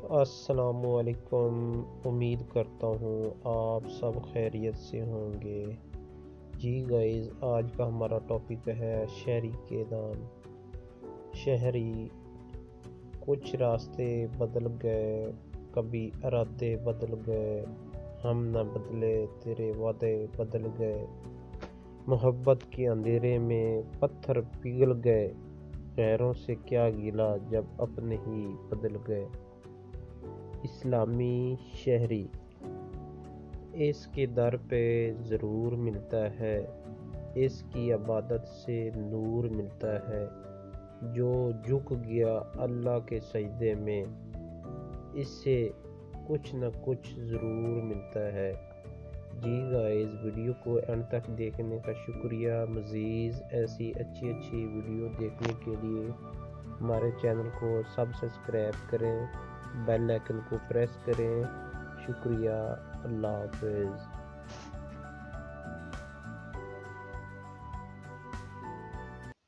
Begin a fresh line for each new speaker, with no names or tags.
السلام علیکم۔ امید کرتا ہوں آپ سب خیریت سے ہوں گے۔ جی گائز، آج کا ہمارا ٹاپک ہے شہری کے دام۔ شہری، کچھ راستے بدل گئے، کبھی ارادے بدل گئے، ہم نہ بدلے تیرے وعدے بدل گئے، محبت کے اندھیرے میں پتھر پگھل گئے، غیروں سے کیا گلہ جب اپنے ہی بدل گئے۔ اسلامی شہری، اس کے در پہ ضرور ملتا ہے، اس کی عبادت سے نور ملتا ہے، جو جھک گیا اللہ کے سجدے میں، اس سے کچھ نہ کچھ ضرور ملتا ہے۔ جی گائز، ویڈیو کو اینڈ تک دیکھنے کا شکریہ۔ مزید ایسی اچھی ویڈیو دیکھنے کے لیے ہمارے چینل کو سبسکرائب کریں، بیل آئیکن کو پریس کریں۔ شکریہ، اللہ حافظ۔